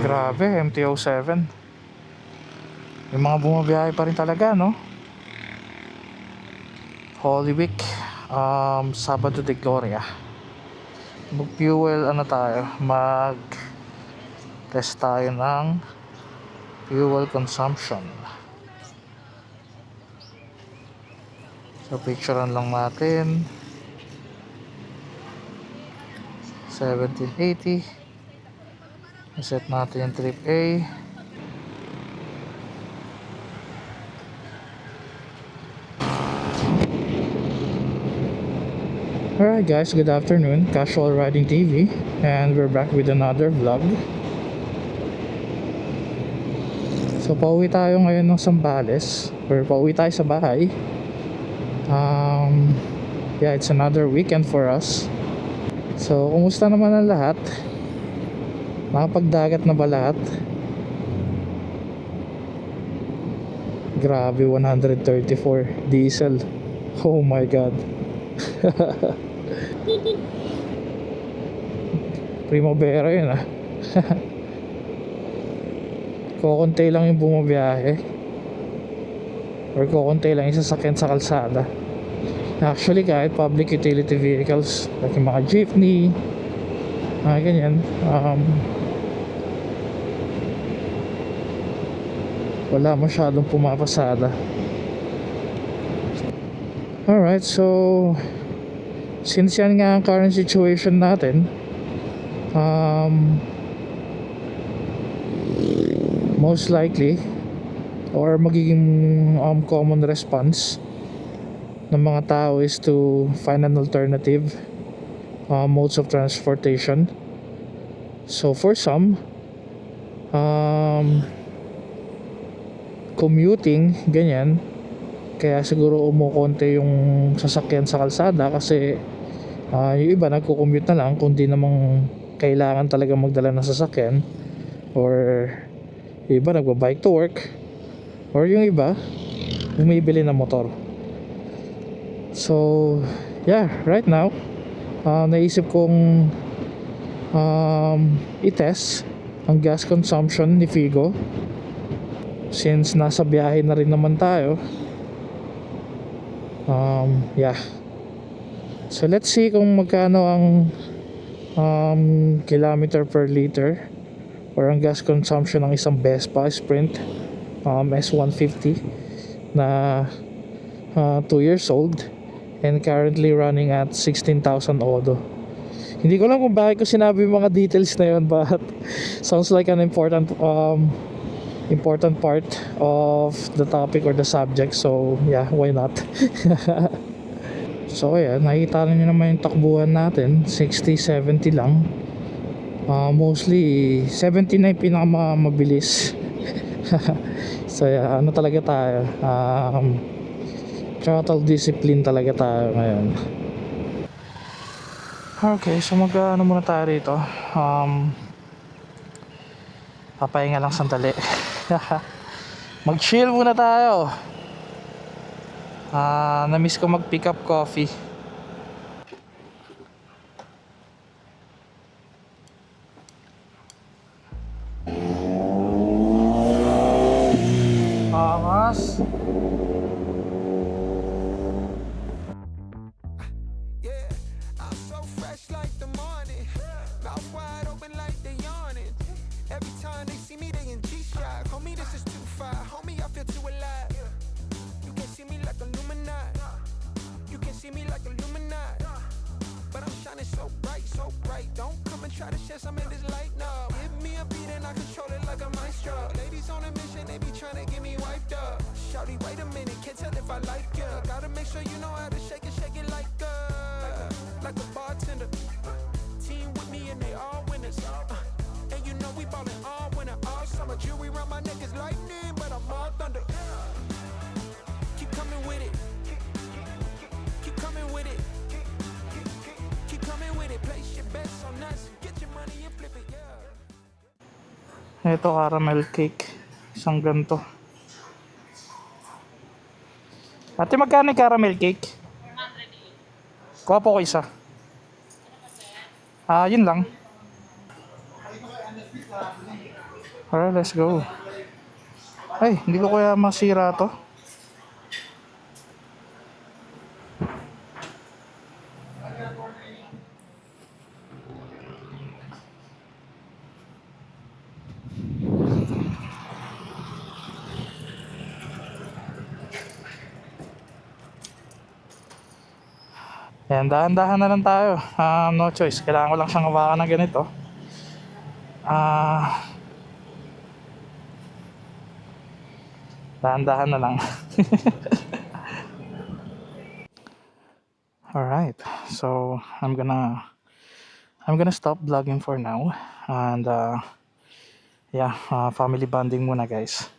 Grabe, MT-07. Yung mga bumabiyahe pa rin talaga, no? Holy Week, Sabado de Gloria. Mag-fuel, ano tayo? Mag-test tayo ng fuel consumption. So, picturean lang natin. 1780. Set natin yung trip A. Alright guys, good afternoon. Casual Riding TV, and we're back with another vlog. So pauwi tayo ngayon ng Zambales, or pauwi tayo sa bahay. Yeah, it's another weekend for us. So kumusta naman ang lahat? Nakapagdagat na ba lahat? Grabe, 134 diesel. Oh my god. Primavera yun ah. Kokonti lang yung bumabiyahe, or kokonti lang yung sasakyan sa kalsada. Actually kahit public utility vehicles like yung mga jeepney, mga ganyan, wala masyadong pumapasada. Alright, so since yan nga ang current situation natin, most likely or magiging common response ng mga tao is to find an alternative modes of transportation. So for some, commuting, ganyan, kaya siguro umukonti yung sasakyan sa kalsada kasi yung iba nagko-commute na lang kung di namang kailangan talaga magdala ng sasakyan, or yung iba nagba-bike to work, or yung iba bumibili ng motor. So yeah, right now naisip kong i-test ang gas consumption ni Figo since nasa biyahe na rin naman tayo. Yeah, so let's see kung magkano ang kilometer per liter or ang gas consumption ng isang Vespa Sprint S150 na 2 years old and currently running at 16,000 odo. Hindi ko lang kung bakit ko sinabi yung mga details na yun, but sounds like an important part of the topic or the subject, so yeah, why not? So yeah, nakikita niyo naman yung takbuhan natin, 60-70 lang. Mostly 70 na yung pinakamabilis. So yeah, ano talaga tayo, throttle discipline talaga tayo ngayon. Okay, so ano muna tayo rito. Papahinga lang sandali. Mag chill muna tayo. Na-miss ko mag pick up coffee. Angas. Try to share some of this light now. Give me a beat and I control it like a maestro. Ladies on a mission, they be trying to get me wiped up. Shawty, wait a minute, can't tell if I like ya. Gotta make sure you know how to shake it like a bartender. Team with me and they all winners. And you know we ballin' all winter, all summer. Jewelry around my neck is lightning, but I'm all thunder. Keep coming with it. Keep coming with it. Keep coming with it. Place your bets on us. Ito, caramel cake. Isang ganito. Ate, magkano yung caramel cake? 100. Kuha po ko isa. Yun lang. Alright, let's go. Ay, hindi ko kaya masira to. Ayan, dahan-dahan na lang tayo. No choice. Kailangan ko lang siyang hawakan ng ganito. Dahan-dahan na lang. Alright. So, I'm gonna stop vlogging for now. And yeah, family bonding muna, guys.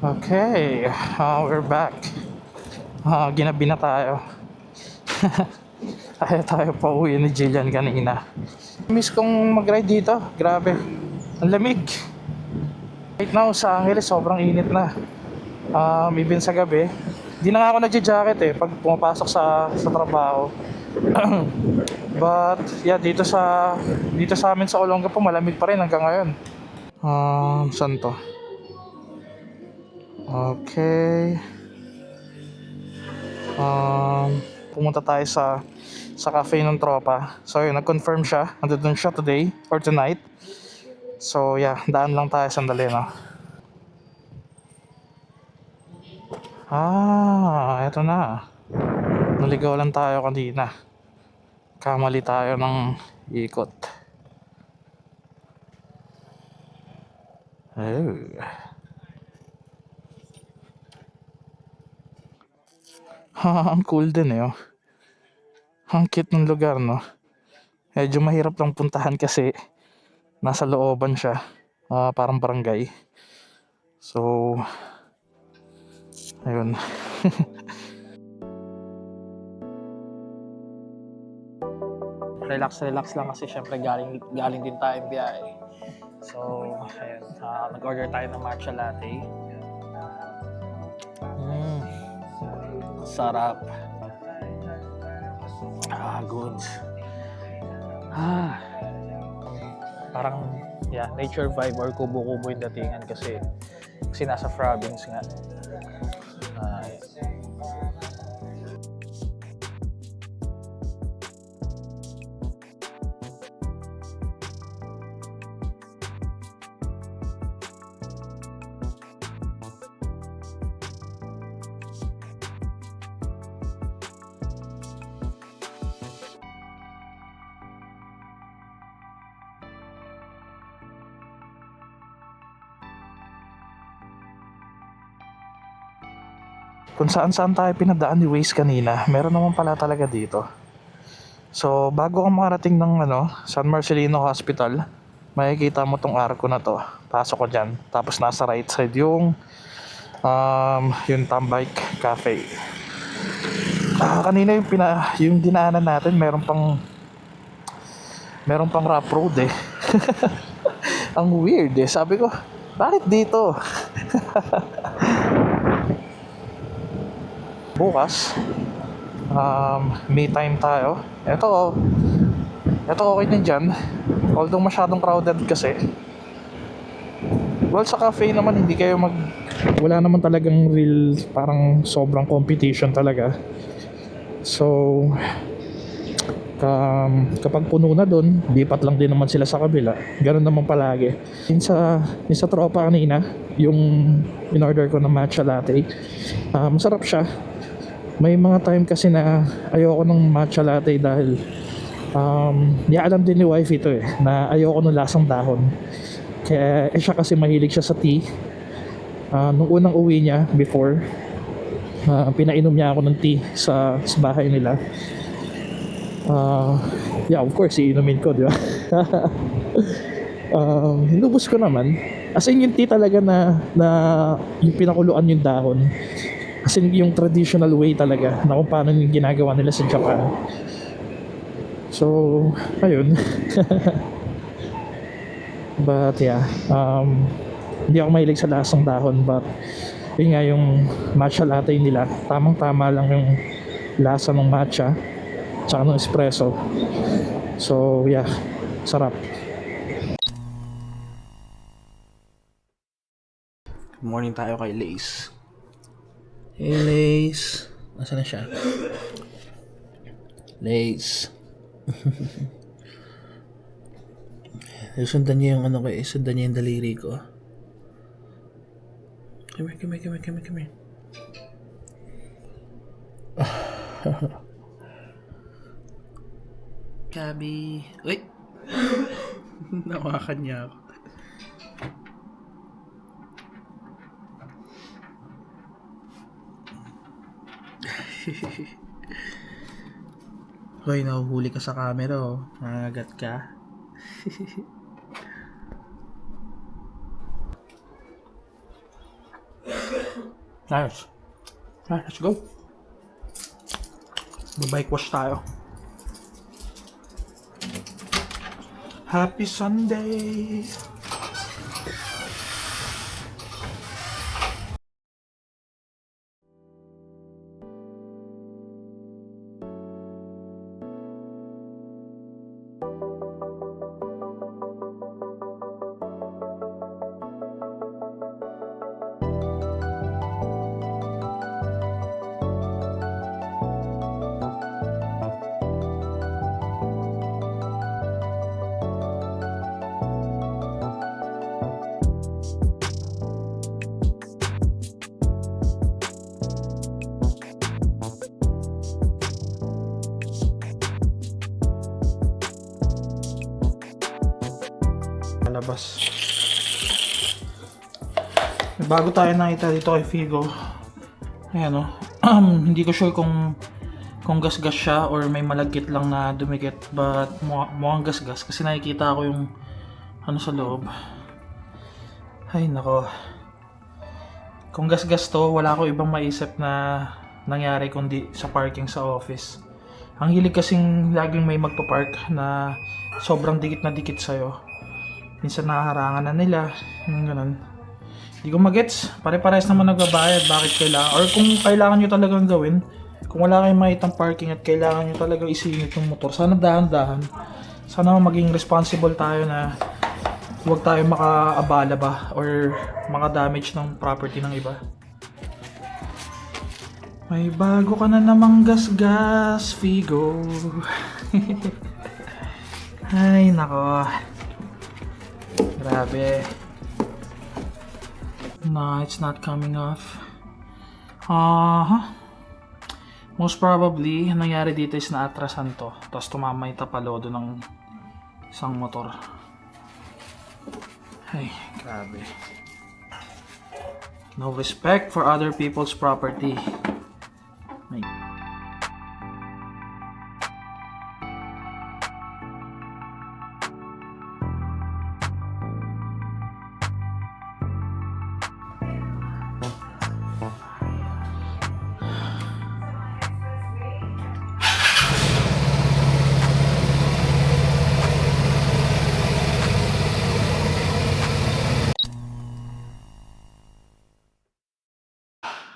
Okay, we're back. Ginabi na tayo. Ayaw tayo pa uwi ni Jillian kanina. Miss kong mag-ride dito. Grabe. Ang lamig. Right now sa Angeles sobrang init na. Even sa gabi. Di na nga ako nagja-jacket pag pumapasok sa trabaho. But yeah, dito sa amin sa Olongapo malamig pa rin hanggang ngayon. Saan to? Okay. Pumunta tayo sa cafe ng tropa. So yun, nag-confirm siya. Nandun siya today or tonight. So yeah, daan lang tayo sandali, no? Eto na. Naligaw lang tayo kanina. Kamali tayo ng ikot. Oh. Ang cool din oh. Ang cute ng lugar, no? Medyo mahirap lang puntahan kasi nasa looban siya. Parang barangay. So, ayun. Relax lang kasi syempre galing din tayong biyahe. So, ayun. Nag-order tayo ng matcha latte. Sarap. Good. Parang, yeah, nature vibe or kubo-kubo yung datingan kasi nasa province nga. Kung saan tayo pinadaan ni Waze kanina, meron naman pala talaga dito. So, bago ka makarating ng San Marcelino Hospital, makikita mo tong arko na to. Pasok ko dyan. Tapos nasa right side yung Tambike Cafe. Kanina yung dinaanan natin, meron pang rough road Ang weird Sabi ko, bakit dito? Bukas me time tayo. Ito okay din dyan, although masyadong crowded kasi. Well, sa cafe naman wala naman talagang real parang sobrang competition talaga. So kapag puno na doon, lipat lang din naman sila sa kabila. Ganun naman palagi. Yung sa tropa kanina, yung in-order ko na matcha latte, masarap siya. May mga time kasi na ayoko ng matcha latte dahil alam din ni wife ito na ayoko ng lasang dahon. Kaya siya kasi mahilig siya sa tea. Nung unang uwi niya before, pinainom niya ako ng tea sa bahay nila. Yeah, of course, iinumin ko, di ba? Hinubos ko naman. As in, yung tea talaga na yung pinakuluan yung dahon. As in, yung traditional way talaga na kung paano yung ginagawa nila sa Japan. So, ayun. But yeah, hindi ako mahilig sa lasang dahon, but yun nga yung matcha latte nila, tamang tama lang yung lasa ng matcha tsaka ng espresso. So yeah, sarap. Good morning tayo kay Lace. Hey Lace, nasaan na siya? Lace. Sundan niya yung ano ko eh, sundan niya yung daliri ko. Come here. Gabi. Uy! Nawakan niya ako. Hoy, nahuhuli ka sa camera oh. Nangagat ka. Nice. Let's go. Bike wash tayo. Happy Sunday. Labas. Bago tayo nakita dito kay Figo. Ayan o. Hindi ko sure kung gas-gas siya or may malagkit lang na dumikit, but mukhang gas-gas kasi nakikita ko yung ano sa loob. Ay nako. Kung gas-gas to, wala ko ibang maisip na nangyari kundi sa parking sa office. Ang hilig kasing laging may magpa-park na sobrang dikit na dikit sa'yo. Minsan nakaharangan na nila, yung ganun. Hindi ko magets, pare-pares naman nagbabayad, bakit kailangan, or kung kailangan nyo talagang gawin, kung wala kayong makitang parking at kailangan nyo talagang isingit yung motor, sana dahan-dahan, sana maging responsible tayo na huwag tayo makaabala ba, or maka-damage ng property ng iba. May bago ka na namang gas-gas, Figo. Ay, nako. Grabe. No, it's not coming off. Most probably, ang nangyari dito is naatrasan to. Tapos tumama yung tapalodo ng isang motor. Ay, grabe. No respect for other people's property. Ay.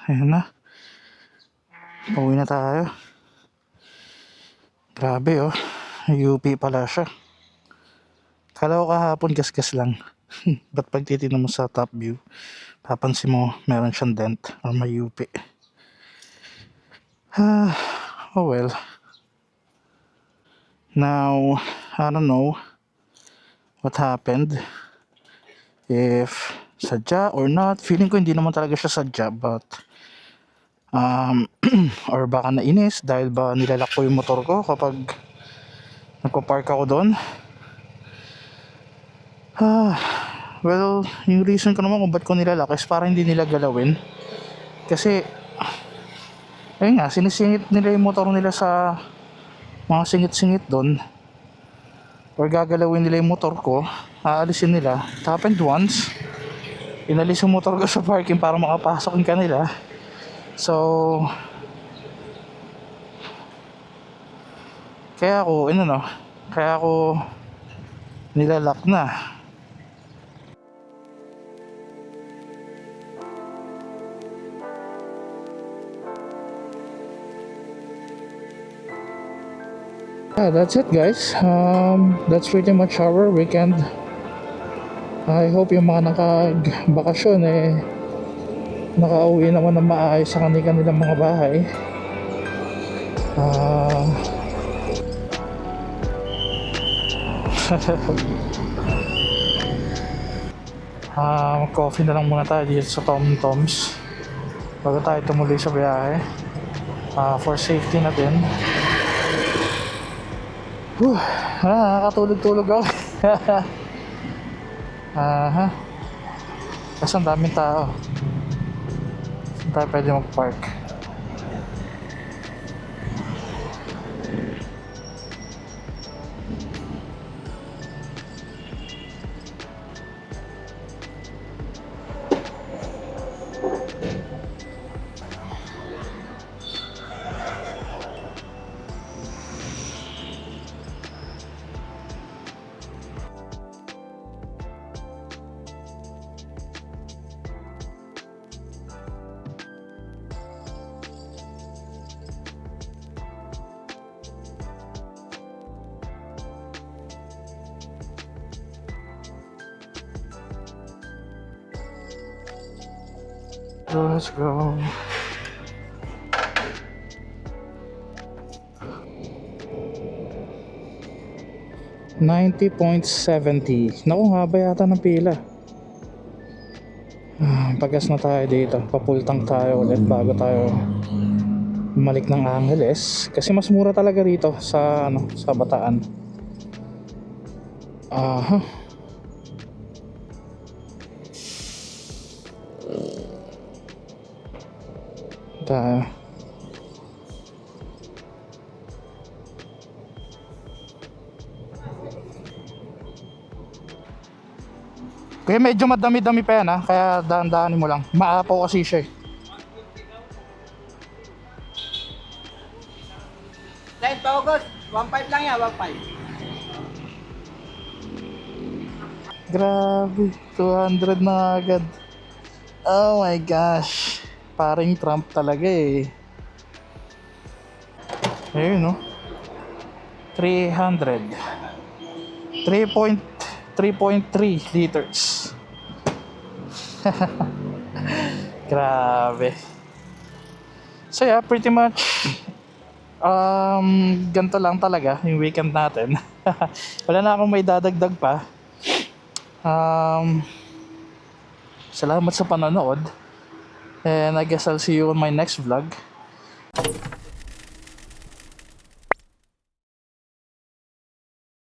Ayan na. Pauwi na tayo. Grabe oh. UP pala siya. Kala ko kahapon gas-gas lang. Ba't pag titignan mo sa top view, papansin mo meron siyang dent or may UP. Oh well. Now, I don't know what happened. If sadya or not. Feeling ko hindi naman talaga siya sadya, but or baka nainis dahil ba nilalak ko yung motor ko kapag nagpa-park ako doon. Well, yung reason ko naman kung ba't ko nilalak is para hindi nila galawin. Kasi, ayun nga, sinisingit nila yung motor nila sa mga singit-singit doon. Or gagalawin nila yung motor ko, aalisin nila. It happened once. Inalis yung motor ko sa parking para makapasok yung kanila. So, kaya ako nilalak na. Yeah, that's it guys. That's pretty much our weekend. I hope yung mga nakagbakasyon nakauwi naman ng maayos sa kanilang mga bahay. Coffee na lang muna tayo dito sa Tom Tom's bago tayo tumuloy sa biyahe. For safety na din. Nakakatulog-tulog ako. Kasi ang daming tao. Saan tayo pwede mag-park? So let's go. $90.70. Naku, haba yata ng pila. Pagas na tayo dito. Papultang tayo ulit bago tayo bumalik ng Angeles. Kasi mas mura talaga rito sa sa Bataan. Tayo. Kaya medyo madami-dami pa yan kaya daan-daanin mo lang. Maapaw kasi siya Line pa August, 1.5 lang yan, 1.5. Grabe, 200 na agad. Oh my gosh. Paring Trump talaga Ayun 300. 3.3 liters. Grabe. So yeah, pretty much ganito lang talaga yung weekend natin. Wala na akong may dadagdag pa. Salamat sa panonood. And I guess I'll see you on my next vlog.